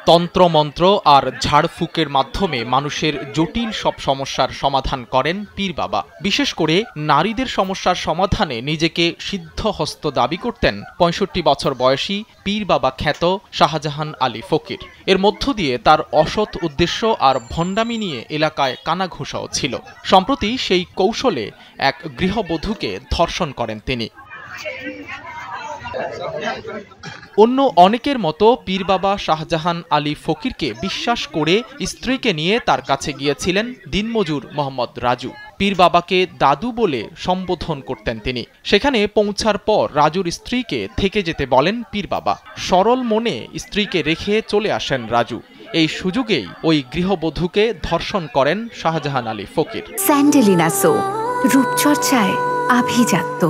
তন্ত্রমন্ত্র আর ঝাড়ফুঁকের মাধ্যমে মানুষের জটিল সব সমস্যার সমাধান করেন পীর বাবা। বিশেষ করে নারীদের সমস্যার সমাধানে নিজেকে সিদ্ধহস্ত দাবি করতেন ৬৫ বছর বয়সী পীর বাবা খ্যাত শাহজাহান আলী ফকির। এর মধ্য দিয়ে তার অসৎ উদ্দেশ্য আর ভণ্ডামি নিয়ে এলাকায় কানাঘুষাও ছিল। সম্প্রতি সেই কৌশলে এক গৃহবধূকে ধর্ষণ করেন তিনি। অন্য অনেকের মতো পীর বাবা শাহজাহান আলী ফকিরকে বিশ্বাস করে স্ত্রীকে নিয়ে তার কাছে গিয়েছিলেন দিনমজুর মোহাম্মদ রাজু। পীর বাবাকে দাদু বলে সম্বোধন করতেন তিনি। সেখানে পৌঁছার পর রাজুর স্ত্রীকে থেকে যেতে বলেন পীর বাবা। সরল মনে স্ত্রীকে রেখে চলে আসেন রাজু। এই সুযোগেই ওই গৃহবধূকে ধর্ষণ করেন শাহজাহান আলী ফকির। স্যান্ডেলিনা সো, রূপচর্চায় আভিজাত্য।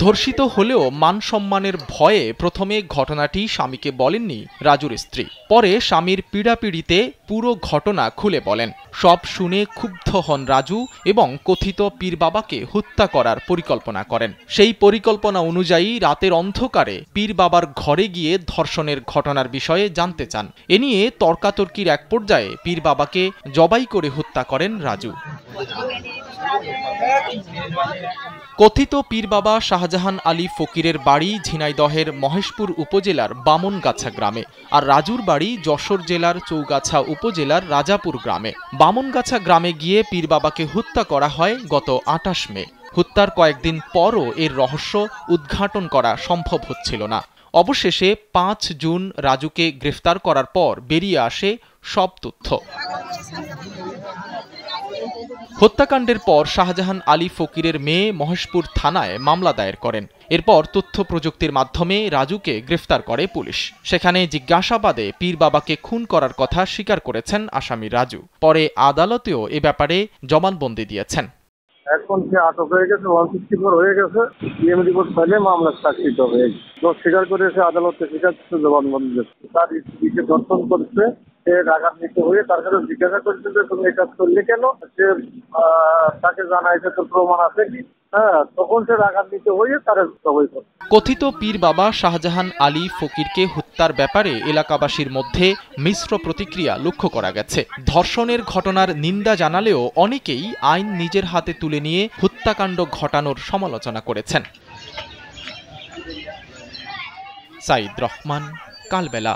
ধর্ষিত হলেও মান সম্মানের ভয়ে প্রথমে ঘটনাটি স্বামীকে বলেননি রাজুর স্ত্রী। পরে স্বামীর পীড়াপিড়িতে পুরো ঘটনা খুলে বলেন। সব শুনে ক্ষুব্ধ হন রাজু এবং কথিত পীর বাবাকে হত্যা করার পরিকল্পনা করেন। সেই পরিকল্পনা অনুযায়ী রাতের অন্ধকারে পীর বাবার ঘরে গিয়ে ধর্ষণের ঘটনার বিষয়ে জানতে চান। এ নিয়ে তর্কাতর্কির এক পর্যায়ে পীর বাবাকে জবাই করে হত্যা করেন রাজু। কথিত পীর বাবা শাহজাহান আলী ফকিরের বাড়ি ঝিনাইদহের মহেশপুর উপজেলার বামনগাছা গ্রামে, আর রাজুর বাড়ি যশোর জেলার চৌগাছা উপজেলার রাজাপুর গ্রামে। বামনগাছা গ্রামে গিয়ে পীর বাবাকে হত্যা করা হয় গত ২৮ মে। হত্যার কয়েকদিন পরও এর রহস্য উদ্ঘাটন করা সম্ভব হচ্ছিল না। অবশেষে ৫ জুন রাজুকে গ্রেফতার করার পর বেরিয়ে আসে সব তথ্য। হত্যাকাণ্ডের পর শাহজাহান আলী ফকিরের মেয়ে মহেশপুর থানায় মামলা দায়ের করেন। এরপর তথ্য প্রযুক্তির মাধ্যমে রাজুকে গ্রেফতার করে পুলিশ। সেখানে জিজ্ঞাসাবাদে পীর বাবাকে খুন করার কথা স্বীকার করেছেন আসামি রাজু। পরে আদালতেও এ ব্যাপারে জবানবন্দি দিয়েছেন। এখন সে আটক হয়ে গেছে, 164 হয়ে গেছে। পিএম রিপোর্ট পাইলে মামলা সাক্ষীত হবে। দোষ স্বীকার করেছে, আদালতে স্বীকার করতে জবানবন্দি দিয়েছে। তার স্ত্রীকে ধর্ষণ করছে, সে রাগান্বিত হয়ে তার কাছে জিজ্ঞাসা করছে যে তুমি এই কাজ করলে কেন। সে তাকে জানাইছে তোর প্রমাণ আছে কি। তখন সে রাগান্বিত হয়ে তার জবাই করে। কথিত পীর বাবা শাহজাহান আলী ফকিরকে হত্যার ব্যাপারে এলাকাবাসীর মধ্যে মিশ্র প্রতিক্রিয়া লক্ষ্য করা গেছে। ধর্ষণের ঘটনার নিন্দা জানালেও অনেকেই আইন নিজের হাতে তুলে নিয়ে হত্যাকাণ্ড ঘটানোর সমালোচনা করেছেন। সাইদ রহমান, কালবেলা।